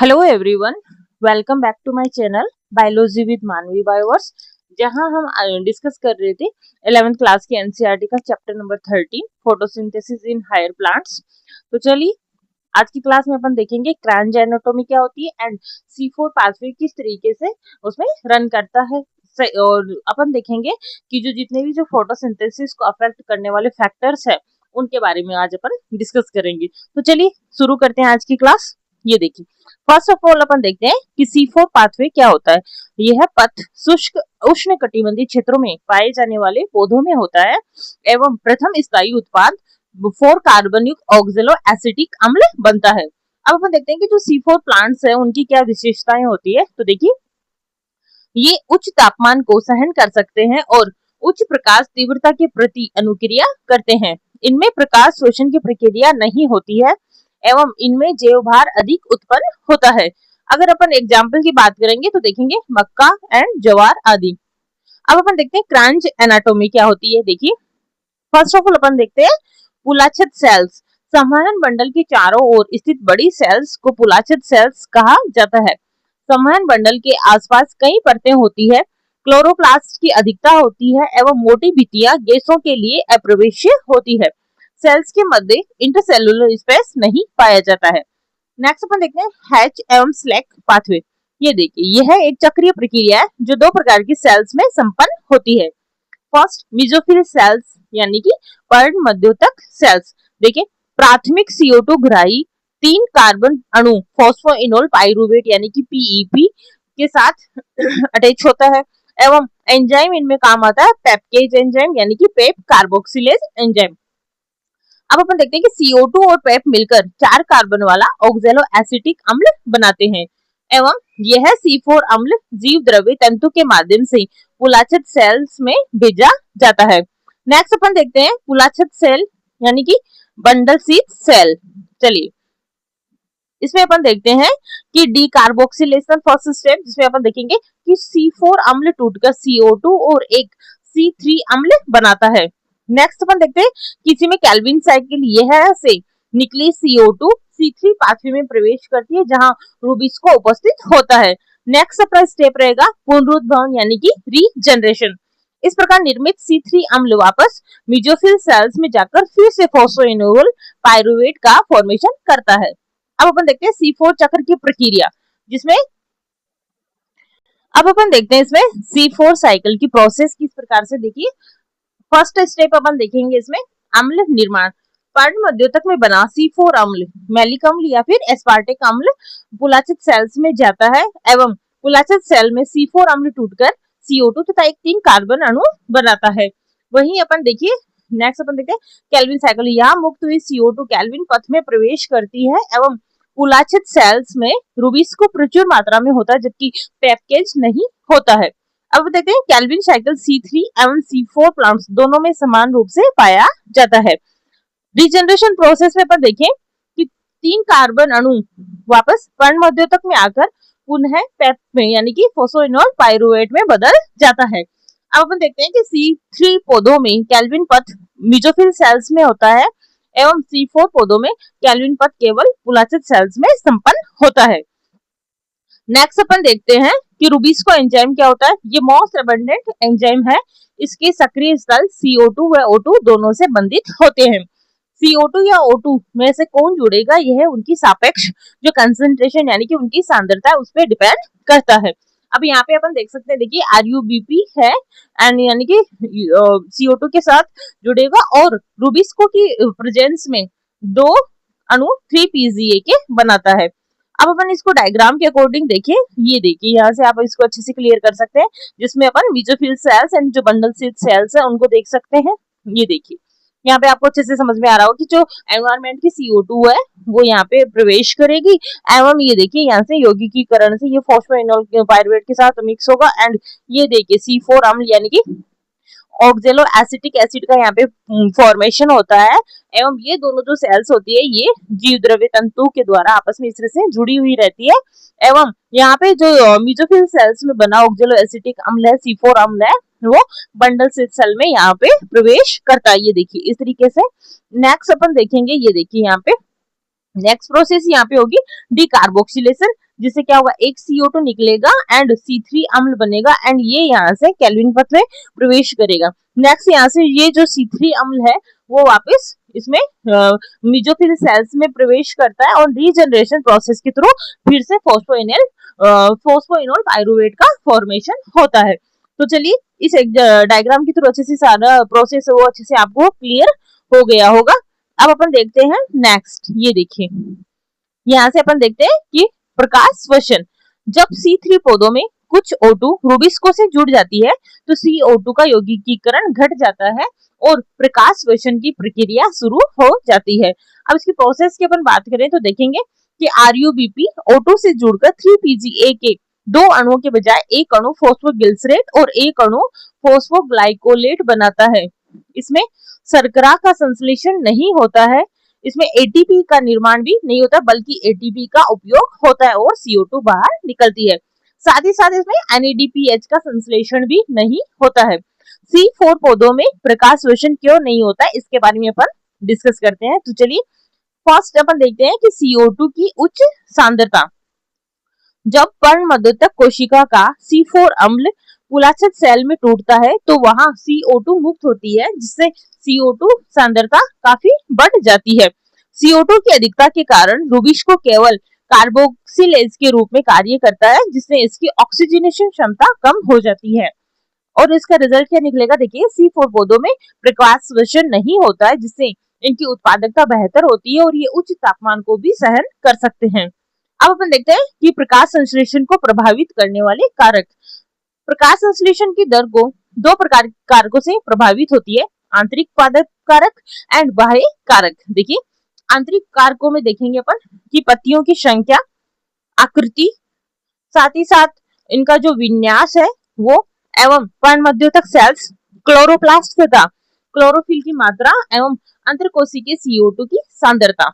Hello everyone, welcome back to my channel biology with Manvi Bioverse. जहां हम discuss कर रहे थे 11th क्लास के एनसीईआरटी का chapter number 13 photosynthesis in higher plants. तो चलिए आज की क्लास में अपन देखेंगे क्रांज एनाटॉमी क्या होती है एंड C4 पाथवे किस तरीके से उसमें रन करता है। और अपन देखेंगे कि जितने भी जो फोटोसिंथेसिस को अफेक्ट करने वाले फैक्टर्स है उनके बारे में आज अपन डिस्कस करेंगे। तो चलिए शुरू करते हैं आज की क्लास। ये देखिए, फर्स्ट ऑफ ऑल अपन देखते हैं कि C4 पाथवे क्या होता है। यह पथ शुष्क उष्ण कटिबंधीय क्षेत्रों में पाए जाने वाले पौधों में होता है एवं प्रथम स्थायी उत्पाद 4 कार्बन युक्त ऑक्जेलो एसिटिक अम्ल बनता है। अब अपन देखते हैं कि जो C4 प्लांट्स है उनकी क्या विशेषताएं होती है। तो देखिए, ये उच्च तापमान को सहन कर सकते हैं और उच्च प्रकाश तीव्रता के प्रति अनुक्रिया करते हैं। इनमें प्रकाश शोषण की प्रक्रिया नहीं होती है एवं इनमें जैव भार अधिक उत्पन्न होता है। अगर अपन एग्जाम्पल की बात करेंगे तो देखेंगे मक्का एंड ज्वार आदि। अब अपन देखते हैं क्रांच एनाटॉमी क्या होती है। देखिए, फर्स्ट ऑफ ऑल अपन देखते हैं पुलाछित सेल्स। संवहन मंडल के चारों ओर स्थित बड़ी सेल्स को पुलाछित सेल्स कहा जाता है। संवहन मंडल के आसपास कई परतें होती है। क्लोरोप्लास्ट की अधिकता होती है एवं मोटी भित्तियां गैसों के लिए अप्रवेश्य होती है। सेल्स के मध्य इंटरसेलुलर स्पेस नहीं पाया जाता है। नेक्स्ट अपन देखते हैं हैच एवं स्लैक पाथवे। ये देखिए, यह एक चक्रीय प्रक्रिया है जो दो प्रकार की सेल्स में संपन्न होती है। फर्स्ट मेसोफिल सेल्स यानी कि पर्ण मध्योतक सेल्स। देखिए, प्राथमिक CO2 ग्राही 3 कार्बन अणु फॉस्फोइनोल पाइरुवेट यानी कि PEP के साथ अटैच होता है एवं एंजाइम इनमें काम आता है पेप्केज एंजाइम यानी कि पेप कार्बोक्सिलेज एंजाइम। अब अपन देखते हैं कि CO2 और पेप मिलकर 4 कार्बन वाला ऑक्जेलो एसिटिक अम्ल बनाते हैं एवं यह C4 अम्ल जीव द्रव्य तंतु के माध्यम से पुलाछित सेल्स में भेजा जाता है। नेक्स्ट अपन देखते हैं पुलाछित सेल यानी कि बंडल शीथ सेल। चलिए, इसमें अपन देखते हैं कि डीकार्बोक्सिलेशन फर्स्ट स्टेप, जिसमें अपन देखेंगे कि C4 अम्ल टूटकर CO2 और एक C3 अम्ल बनाता है। नेक्स्ट अपन देखते हैं किसी में केल्विन साइकिल यह से निकली CO2 C3 पाथवे में प्रवेश करती है जहां रूबिस्को उपस्थित होता है। नेक्स्ट अपना स्टेप रहेगा पुनरुद्भवन यानी कि रीजनरेशन। इस प्रकार निर्मित C3 अम्ल वापस मेसोफिल सेल्स में जाकर फिर से फॉस्फोइनोल पाइरुवेट का फॉर्मेशन करता है। अब अपन देखते हैं C4 चक्र की प्रक्रिया, जिसमें अब अपन देखते हैं इसमें C4 साइकिल की प्रोसेस किस प्रकार से। देखिए, फर्स्ट स्टेप अपन देखेंगे इसमें अम्ल निर्माण। पर्ण मध्योतक में बना C4 अम्ल मैलिक अम्ल या फिर एस्पार्टिक अम्ल पुलाछित सेल्स में जाता है एवं पुलाछित सेल में C4 अम्ल टूटकर CO2 तथा एक 3 कार्बन अणु बनाता है। वहीं अपन देखिए नेक्स्ट अपन देखते हैं केल्विन साइकिल। यहाँ मुक्त हुई CO2 केल्विन पथ में प्रवेश करती है एवं पुलाछित सेल्स में रूबिस्को प्रचुर मात्रा में होता है जबकि पेप्केज नहीं होता है। अब देखते हैं केल्विन साइकिल C3 एवं C4 प्लांट्स दोनों में समान रूप से पाया जाता है। रीजनरेशन प्रोसेस में अपन देखें कि 3 कार्बन अणु वापस पर्ण मध्योतक में आकर पुनः पेप में यानी कि फॉस्फोइनोल पाइरुवेट में बदल जाता है। अब अपन देखते हैं कि C3 पौधों में केल्विन पथ मेसोफिल सेल्स में होता है एवं C4 पौधों में केल्विन पथ केवल पुलाछित सेल्स में संपन्न होता है। नेक्स्ट अपन देखते हैं कि रूबिस्को एंजाइम क्या होता है। ये मोस्ट अबंडेंट एंजाइम है। इसके सक्रिय स्थल CO2 व O2 दोनों से बंधित होते हैं। CO2 या O2 में से कौन जुड़ेगा यह उनकी सापेक्ष जो कंसंट्रेशन यानी कि उनकी सांद्रता है उस पर डिपेंड करता है। अब यहाँ पे अपन देख सकते हैं, देखिए RUBP है एंड यानी कि CO2 के साथ जुड़ेगा और रूबिस्को की प्रेजेंस में 2 अणु 3PGA के बनाता है। अब अपन इसको डायग्राम के अकॉर्डिंग देखिए, ये देखिए यहाँ से आप इसको अच्छे से क्लियर कर सकते हैं, जिसमें अपन मेसोफिल सेल्स एंड जो बंडल शीथ सेल्स है उनको देख सकते हैं। ये देखिए, यहाँ पे आपको अच्छे से समझ में आ रहा हो कि जो एनवायरमेंट की CO2 है वो यहाँ पे प्रवेश करेगी एवं ये देखिए यहाँ से यौगिकीकरण से ये फॉस्फोइनोल पाइरुवेट के साथ मिक्स होगा एंड ये देखिए C4 अम्ल यानी कि ऑक्जेलो एसिटिक एसिड का यहाँ पे फॉर्मेशन होता है एवं ये दोनों जो सेल्स होती है ये जीव द्रव्य तंतु के द्वारा आपस में इस तरह से जुड़ी हुई रहती है एवं यहाँ पे जो मेसोफिल सेल्स में बना ऑक्जेलो एसिटिक अम्ल है C4 अम्ल है वो बंडल शीथ सेल में यहाँ पे प्रवेश करता है। ये देखिए इस तरीके से। नेक्स्ट अपन देखेंगे, ये देखिए यहाँ पे नेक्स्ट प्रोसेस यहाँ पे होगी डीकार्बोक्सिलेशन। जिससे क्या होगा, एक CO2 निकलेगा एंड C3 अम्ल बनेगा एंड ये यहाँ से केल्विन पथ में प्रवेश करेगा। नेक्स्ट यहाँ से ये जो C3 अम्ल है वो वापस इसमें मेसोफिल सेल्स में प्रवेश करता है और रीजनरेशन प्रोसेस के थ्रू फिर से फोस्फोइनोल पाइरुवेट का फॉर्मेशन होता है। तो चलिए इस डायग्राम के थ्रू अच्छे से सारा प्रोसेस वो अच्छे से आपको क्लियर हो गया होगा। अब अपन देखते हैं नेक्स्ट, ये देखिए यहाँ से अपन देखते हैं कि प्रकाश श्वसन, जब C3 पौधों में कुछ O2 रूबिस्को से जुड़ जाती है तो CO2 का यौगिकीकरण घट जाता है और प्रकाश श्वसन की प्रक्रिया शुरू हो जाती है। अब इसकी प्रोसेस की अपन बात करें तो देखेंगे कि RuBP O2 से जुड़कर 3PGA के 2 अणुओं के बजाय एक अणु फॉस्फोग्लिसरेट और एक अणु फॉस्फोग्लाइकोलेट बनाता है। इसमें शर्करा का संश्लेषण नहीं होता है, इसमें ATP का निर्माण भी नहीं होता बल्कि ATP का उपयोग होता है और CO2 बाहर निकलती है। साथ ही साथ इसमें NADPH का संश्लेषण भी नहीं होता है। C4 पौधों में प्रकाश श्वसन क्यों नहीं होता है इसके बारे में अपन डिस्कस करते हैं। तो चलिए फर्स्ट अपन देखते हैं कि CO2 की उच्च सांद्रता, जब पर्णमध्यस्थक कोशिका का C4 अम्ल पुलाछद सेल में टूटता है तो वहां CO2 मुक्त होती है जिससे CO2 सांद्रता काफी बढ़ जाती है। CO2 की अधिकता के कारण रूबिस्को केवल कार्बोक्सिलेज के रूप में कार्य करता है जिससे इसकी ऑक्सीजनेशन क्षमता कम हो जाती है और इसका रिजल्ट क्या निकलेगा, देखिए C4 पौधों में प्रकाश श्वसन नहीं होता है जिससे इनकी उत्पादकता बेहतर होती है और ये उच्च तापमान को भी सहन कर सकते हैं। अब अपन देखते हैं कि प्रकाश संश्लेषण को प्रभावित करने वाले कारक। प्रकाश संश्लेषण की दर को 2 प्रकार कारकों से प्रभावित होती है, आंतरिक पादप कारक एंड बाह्य कारक। देखिए आंतरिक कारकों में देखेंगे अपन कि पत्तियों की संख्या, आकृति, साथ ही साथ इनका जो विन्यास है वो एवं पर्णमध्यस्थक सेल्स, क्लोरोप्लास्ट तथा क्लोरोफिल की मात्रा एवं अंतरकोशिकीय CO2 की सांद्रता।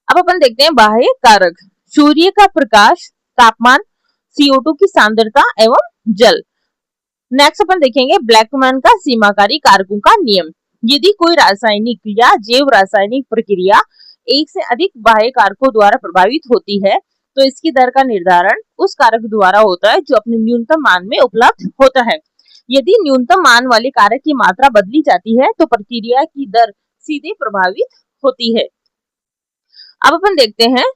अब अपन देखते हैं बाह्य कारक, सूर्य का प्रकाश, तापमान, CO2 की सांद्रता एवं जल। नेक्स्ट अपन देखेंगे ब्लैकमैन का सीमाकारी कारकों का नियम। यदि कोई रासायनिक या जैव रासायनिक प्रक्रिया एक से अधिक बाह्य कारकों द्वारा प्रभावित होती है तो इसकी दर का निर्धारण उस कारक द्वारा होता है जो अपने न्यूनतम मान में उपलब्ध होता है। यदि न्यूनतम मान वाले कारक की मात्रा बदली जाती है तो प्रक्रिया की दर सीधे प्रभावित होती है। अब अपन देखते हैं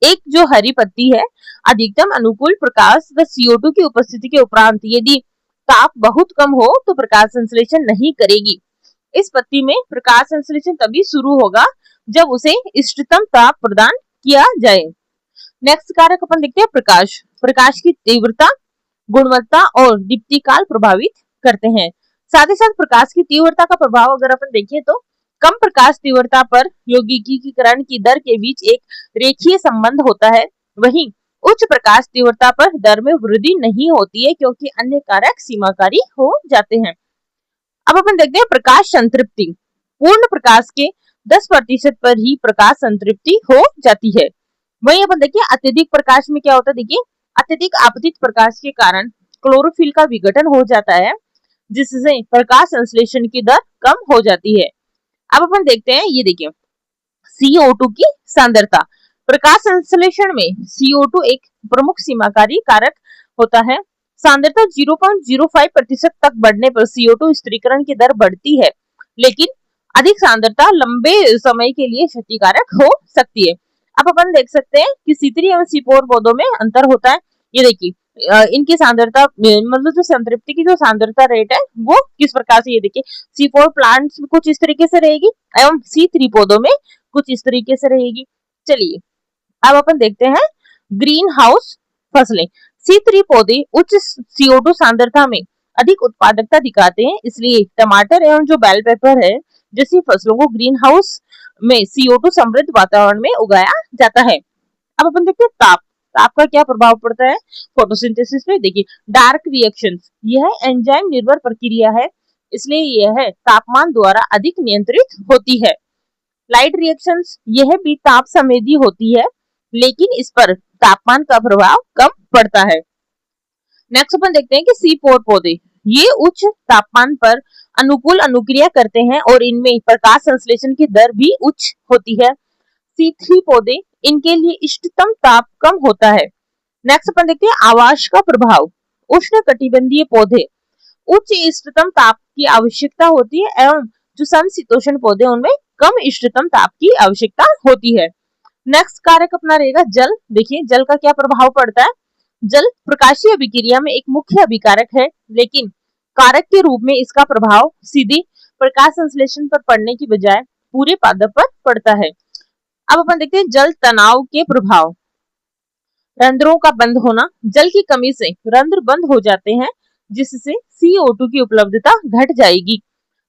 एक जो हरी पत्ती है, अधिकतम अनुकूल प्रकाश व CO2 की उपस्थिति के उपरांत यदि ताप बहुत कम हो तो प्रकाश संश्लेषण नहीं करेगी। इस पत्ती में प्रकाश संश्लेषण तभी शुरू होगा जब उसे इष्टतम ताप प्रदान किया जाए। नेक्स्ट कारक अपन देखते हैं प्रकाश। प्रकाश की तीव्रता, गुणवत्ता और दीप्तिकाल प्रभावित करते हैं। साथ ही साथ प्रकाश की तीव्रता का प्रभाव अगर अपन देखें तो कम प्रकाश तीव्रता पर यौगिकीकरण की दर के बीच एक रेखीय संबंध होता है, वहीं उच्च प्रकाश तीव्रता पर दर में वृद्धि नहीं होती है क्योंकि अन्य कारक सीमाकारी हो जाते हैं। अब अपन देखते हैं प्रकाश संतृप्ति। पूर्ण प्रकाश के 10% पर ही प्रकाश संतृप्ति हो जाती है। वहीं अपन देखिए अत्यधिक प्रकाश में क्या होता है, देखिए अत्यधिक आपतित प्रकाश के कारण क्लोरोफिल का विघटन हो जाता है जिससे प्रकाश संश्लेषण की दर कम हो जाती है। अब अपन देखते हैं, ये देखिए CO2 की सांद्रता। प्रकाश संश्लेषण में CO2 एक प्रमुख सीमाकारी कारक होता है। सांद्रता 0.05% तक बढ़ने पर CO2 स्थिरीकरण की दर बढ़ती है, लेकिन अधिक सांद्रता लंबे समय के लिए क्षतिकारक हो सकती है। अब अपन देख सकते हैं कि C3 एवं C4 पौधों में अंतर होता है। ये देखिए इनकी सांद्रता मतलब जो संतृप्ति की जो सांद्रता रेट है वो किस प्रकार से, ये देखिए C4 प्लांट्स में कुछ इस तरीके से रहेगी एवं C3 पौधों में कुछ इस तरीके से रहेगी। चलिए अब अपन देखते हैं ग्रीन हाउस फसलें। C3 पौधे उच्च CO2 सांद्रता में अधिक उत्पादकता दिखाते हैं, इसलिए टमाटर एवं जो बेल पेपर है जैसी फसलों को ग्रीन हाउस में CO2 समृद्ध वातावरण में उगाया जाता है। अब अपन देखते हैं ताप। ताप का क्या प्रभाव पड़ता है फोटोसिंथेसिस पे, देखिए डार्क रिएक्शंस, यह एंजाइम निर्भर प्रक्रिया है इसलिए यह तापमान द्वारा अधिक नियंत्रित होती है। लाइट रिएक्शंस, यह भी ताप संवेदी होती है लेकिन इस पर तापमान का प्रभाव कम पड़ता है। नेक्स्ट अपन देखते हैं कि C4 पौधे ये उच्च तापमान पर अनुकूल अनुक्रिया करते हैं और इनमें प्रकाश संश्लेषण की दर भी उच्च होती है। C3 पौधे इनके लिए इष्टतम ताप कम होता है। नेक्स्ट अपन देखते हैं आवास का प्रभाव। उष्ण कटिबंधीय पौधे उच्च इष्टतम ताप की आवश्यकता होती है एवं जो समशीतोष्ण पौधे उनमें कम इष्टतम ताप की आवश्यकता होती है। नेक्स्ट कारक अपना रहेगा जल। देखिए जल का क्या प्रभाव पड़ता है। जल प्रकाशीय अभिक्रिया में एक मुख्य अभिकारक है, लेकिन कारक के रूप में इसका प्रभाव सीधे प्रकाश संश्लेषण पर पड़ने की बजाय पूरे पादप पर पड़ता है। अब अपन देखते हैं जल तनाव के प्रभाव। रंध्रों का बंद होना। जल की कमी से रंध्र बंद हो जाते हैं, जिससे CO2 की उपलब्धता घट जाएगी।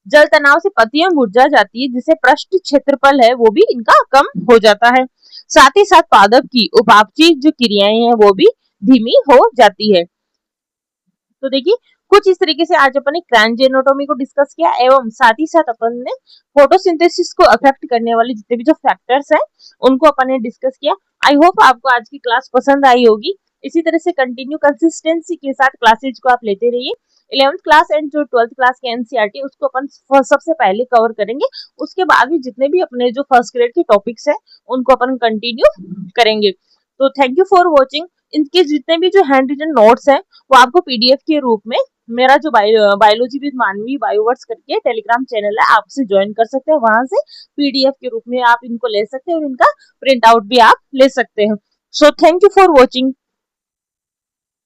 जल तनाव से पत्तियां मुरझा जाती है, जिससे पृष्ठ क्षेत्रफल है वो भी इनका कम हो जाता है। साथ ही साथ पादप की उपापचय जो क्रियाएं हैं वो भी धीमी हो जाती है। तो देखिए कुछ इस तरीके से आज अपन ने क्रांजियोनोटोमी को डिस्कस किया एवं साथ ही साथ अपन ने फोटोसिंथेसिस को अफेक्ट करने वाले जितने भी जो फैक्टर्स हैं उनको अपन ने डिस्कस किया। आई होप आपको आज की क्लास पसंद आई होगी। इसी तरह से कंटिन्यू कंसिस्टेंसी के साथ क्लासेज को आप लेते रहिए। 11th क्लास एंड जो 12th क्लास के एनसीईआरटी उसको अपन सबसे पहले कवर करेंगे, उसके बाद भी जितने भी अपने जो फर्स्ट ग्रेड के टॉपिक्स हैं उनको अपन कंटिन्यू करेंगे। तो थैंक यू फॉर वॉचिंग। इनके जितने भी जो हैंड रिटन नोट्स हैं वो आपको पीडीएफ के रूप में मेरा जो बायोलॉजी विद मानवी बायोवर्ड्स करके टेलीग्राम चैनल है आपसे ज्वाइन कर सकते हैं। वहां से पीडीएफ के रूप में आप इनको ले सकते हैं और इनका प्रिंट आउट भी आप ले सकते हैं। So thank you for watching.